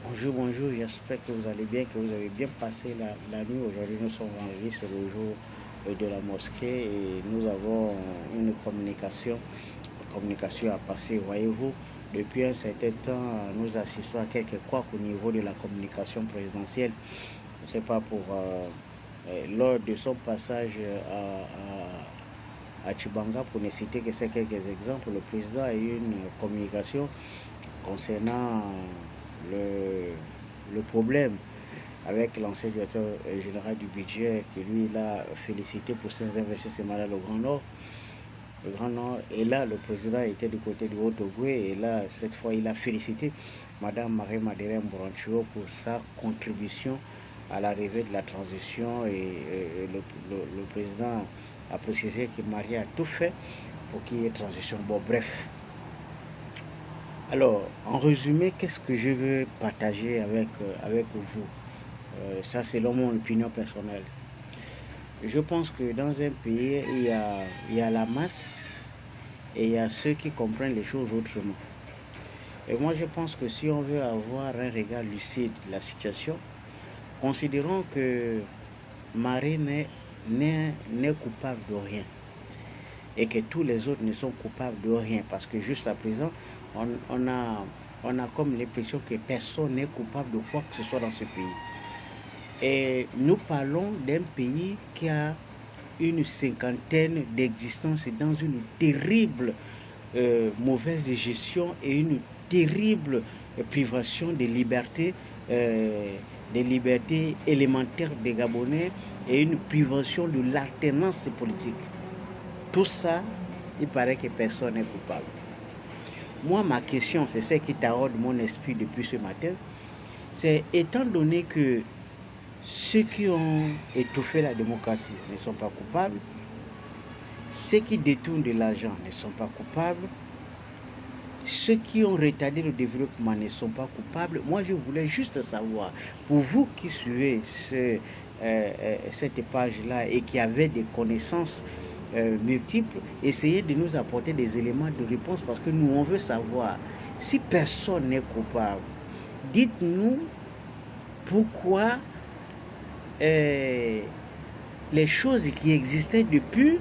Bonjour, bonjour, j'espère que vous allez bien, que vous avez bien passé la nuit. Aujourd'hui, nous sommes vendredi, c'est le jour de la mosquée et nous avons une communication à passer. Voyez-vous, depuis un certain temps, nous assistons à quelques couacs au niveau de la communication présidentielle. Je ne sais pas lors de son passage à Chibanga, pour ne citer que ces quelques exemples, le président a eu une communication concernant le, le problème avec l'ancien directeur général du budget qui lui l'a félicité pour ses investissements dans le Grand Nord. Le Grand Nord, et là, le président était du côté du Haut-Ogooué, et là, cette fois, il a félicité Madame Marie Madeleine Mbouranchio pour sa contribution à l'arrivée de la transition. Le président a précisé que Marie a tout fait pour qu'il y ait transition. Bon, bref. Alors, en résumé, qu'est-ce que je veux partager avec vous? Ça, selon mon opinion personnelle. Je pense que dans un pays, il y a la masse et il y a ceux qui comprennent les choses autrement. Et moi, je pense que si on veut avoir un regard lucide de la situation, considérons que Marie n'est coupable de rien et que tous les autres ne sont coupables de rien parce que juste à présent, on a comme l'impression que personne n'est coupable de quoi que ce soit dans ce pays. Et nous parlons d'un pays qui a une cinquantaine d'existences dans une terrible mauvaise gestion et une terrible privation des libertés élémentaires des Gabonais et une privation de l'alternance politique. Tout ça, il paraît que personne n'est coupable. Moi, ma question, c'est celle qui taraude mon esprit depuis ce matin, c'est étant donné que ceux qui ont étouffé la démocratie ne sont pas coupables, ceux qui détournent de l'argent ne sont pas coupables, ceux qui ont retardé le développement ne sont pas coupables. Moi, je voulais juste savoir, pour vous qui suivez cette page-là et qui avez des connaissances multiples, essayez de nous apporter des éléments de réponse parce que nous, on veut savoir si personne n'est coupable. Dites-nous pourquoi les choses qui existaient depuis,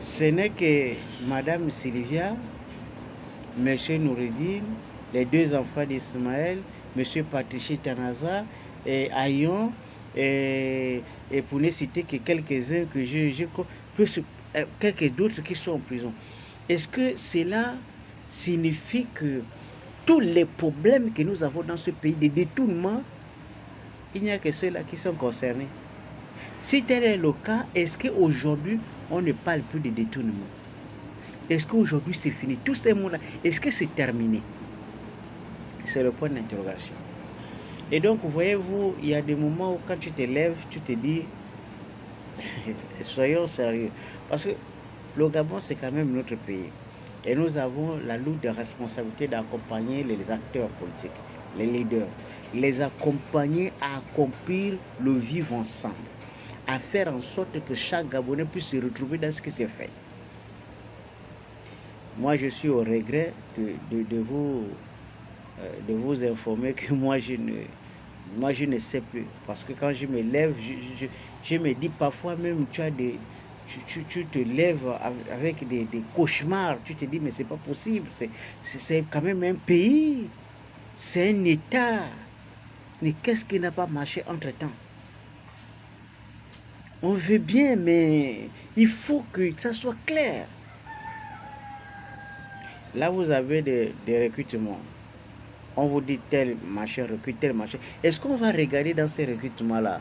ce n'est que Madame Sylvia, Monsieur Noureddin, les deux enfants d'Ismaël, Monsieur Patrici Tanaza, et Ayon, et pour ne citer que quelques-uns que plus quelques d'autres qui sont en prison. Est-ce que cela signifie que tous les problèmes que nous avons dans ce pays, des détournements, il n'y a que ceux-là qui sont concernés? Si tel est le cas, est-ce qu'aujourd'hui, on ne parle plus de détournement? Est-ce qu'aujourd'hui, c'est fini? Tous ces mots-là, est-ce que c'est terminé? C'est le point d'interrogation. Et donc, voyez-vous, il y a des moments où quand tu te lèves, tu te dis, soyons sérieux. Parce que le Gabon, c'est quand même notre pays. Et nous avons la lourde responsabilité d'accompagner les acteurs politiques, les leaders, les accompagner à accomplir le vivre ensemble, à faire en sorte que chaque Gabonais puisse se retrouver dans ce qui s'est fait. Moi, je suis au regret de vous informer que moi, je ne sais plus. Parce que quand je me lève, je me dis parfois même, tu te lèves avec des cauchemars. Tu te dis, mais c'est pas possible. C'est quand même un pays. C'est un État. Mais qu'est-ce qui n'a pas marché entre-temps? On veut bien, mais il faut que ça soit clair. Là, vous avez des recrutements. On vous dit tel machin, recrute tel machin. Est-ce qu'on va regarder dans ces recrutements-là?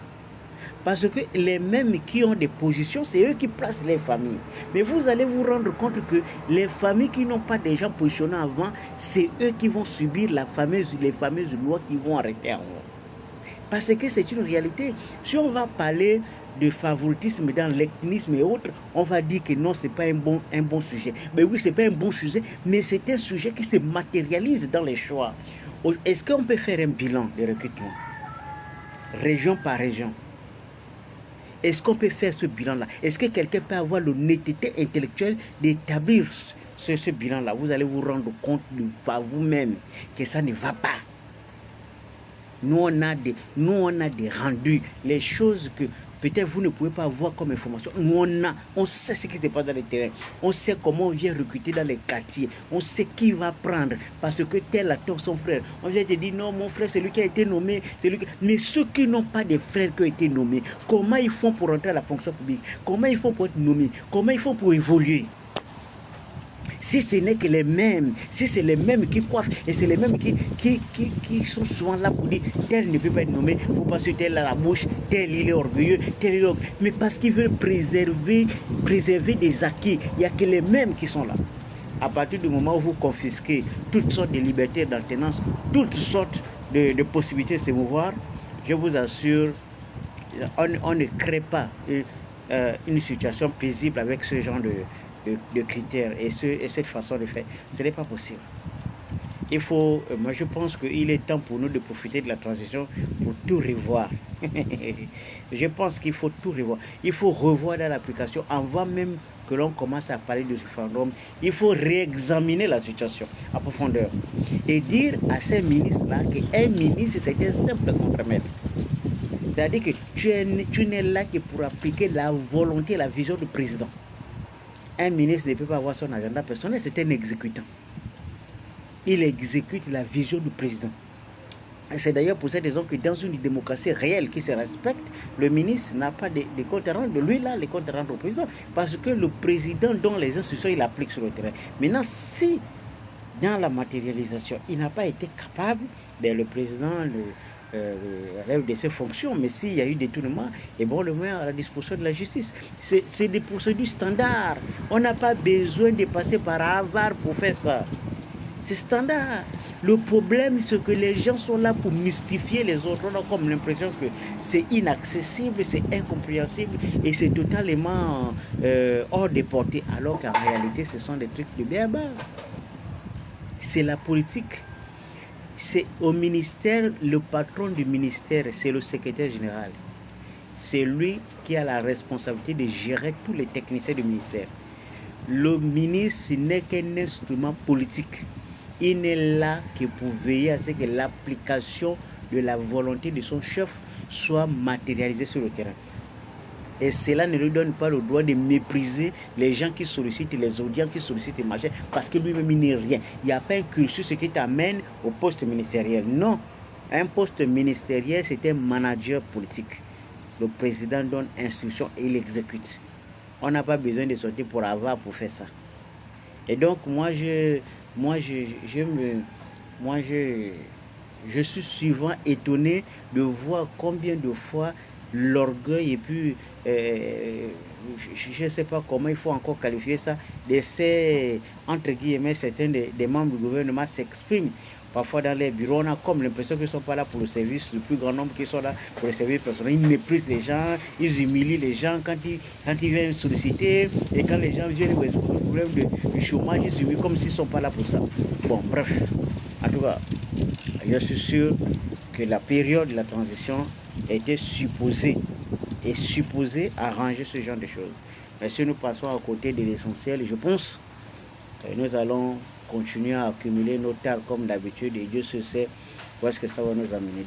Parce que les mêmes qui ont des positions, c'est eux qui placent les familles. Mais vous allez vous rendre compte que les familles qui n'ont pas des gens positionnés avant, c'est eux qui vont subir les fameuses lois qui vont arrêter en haut. Parce que c'est une réalité. Si on va parler de favoritisme dans l'ethnisme et autres, on va dire que non, ce n'est pas un bon sujet. Mais oui, ce n'est pas un bon sujet, mais c'est un sujet qui se matérialise dans les choix. Est-ce qu'on peut faire un bilan de recrutement, région par région? Est-ce qu'on peut faire ce bilan-là? Est-ce que quelqu'un peut avoir l'honnêteté intellectuelle d'établir ce bilan-là? Vous allez vous rendre compte par vous-même que ça ne va pas. Nous, on a des rendus, les choses que peut-être vous ne pouvez pas avoir comme information. Nous, on sait ce qui se passe dans le terrain. On sait comment on vient recruter dans les quartiers. On sait qui va prendre. Parce que tel a tort son frère. On vient te dire, non, mon frère, c'est lui qui a été nommé. Mais ceux qui n'ont pas de frères qui ont été nommés, comment ils font pour entrer à la fonction publique? Comment ils font pour être nommés? Comment ils font pour évoluer? Si ce n'est que les mêmes, si c'est les mêmes qui coiffent, et c'est les mêmes qui sont souvent là pour dire tel ne peut pas être nommé, pour parce que tel a la bouche, tel il est orgueilleux, tel il est orgueilleux. Mais parce qu'il veut préserver des acquis, il n'y a que les mêmes qui sont là. À partir du moment où vous confisquez toutes sortes de libertés d'alternance, toutes sortes de possibilités de se mouvoir, je vous assure, on ne crée pas une situation paisible avec ce genre de critères et cette façon de faire. Ce n'est pas possible. Il faut, moi je pense qu'il est temps pour nous de profiter de la transition pour tout revoir. Je pense qu'il faut tout revoir. Il faut revoir dans l'application avant même que l'on commence à parler du référendum. Il faut réexaminer la situation à profondeur et dire à ces ministres-là qu'un ministre c'est un simple contremaître. C'est-à-dire que tu n'es là que pour appliquer la volonté, la vision du président. Un ministre ne peut pas avoir son agenda personnel, c'est un exécutant. Il exécute la vision du président. C'est d'ailleurs pour cette raison que dans une démocratie réelle qui se respecte, le ministre n'a pas de compte à rendre. Lui, là, les comptes à rendre au président. Parce que le président, dont les institutions, il applique sur le terrain. Maintenant, si dans la matérialisation, il n'a pas été capable, le président rêve de ses fonctions, mais s'il y a eu détournement, et bon, le met à la disposition de la justice. C'est des procédures standards. On n'a pas besoin de passer par Harvard pour faire ça. C'est standard. Le problème, c'est que les gens sont là pour mystifier les autres. On a comme l'impression que c'est inaccessible, c'est incompréhensible et c'est totalement hors de portée, alors qu'en réalité, ce sont des trucs de béaba. C'est la politique. C'est au ministère, le patron du ministère, c'est le secrétaire général. C'est lui qui a la responsabilité de gérer tous les techniciens du ministère. Le ministre n'est qu'un instrument politique. Il n'est là que pour veiller à ce que l'application de la volonté de son chef soit matérialisée sur le terrain. Et cela ne lui donne pas le droit de mépriser les gens qui sollicitent, les audiences qui sollicitent les marchés, parce que lui-même il n'est rien. Il n'y a pas un cursus qui t'amène au poste ministériel. Non, un poste ministériel, c'est un manager politique. Le président donne instruction et il exécute. On n'a pas besoin de sortir pour avoir pour faire ça. Et donc moi je suis souvent étonné de voir combien de fois l'orgueil et puis je ne sais pas comment il faut encore qualifier ça, de ces, entre guillemets, certains des membres du gouvernement s'expriment parfois dans les bureaux. On a comme l'impression qu'ils ne sont pas là pour le service, le plus grand nombre qui sont là pour le service personnel. Ils méprisent les gens, ils humilient les gens quand ils viennent solliciter, et quand les gens viennent vous exposer le problème du chômage, ils humilient comme s'ils ne sont pas là pour ça. Bon, bref, en tout cas, je suis sûr que la période de la transition était supposée arranger ce genre de choses. Mais si nous passons à côté de l'essentiel, je pense que nous allons continuer à accumuler nos tares comme d'habitude, et Dieu se sait où est-ce que ça va nous amener.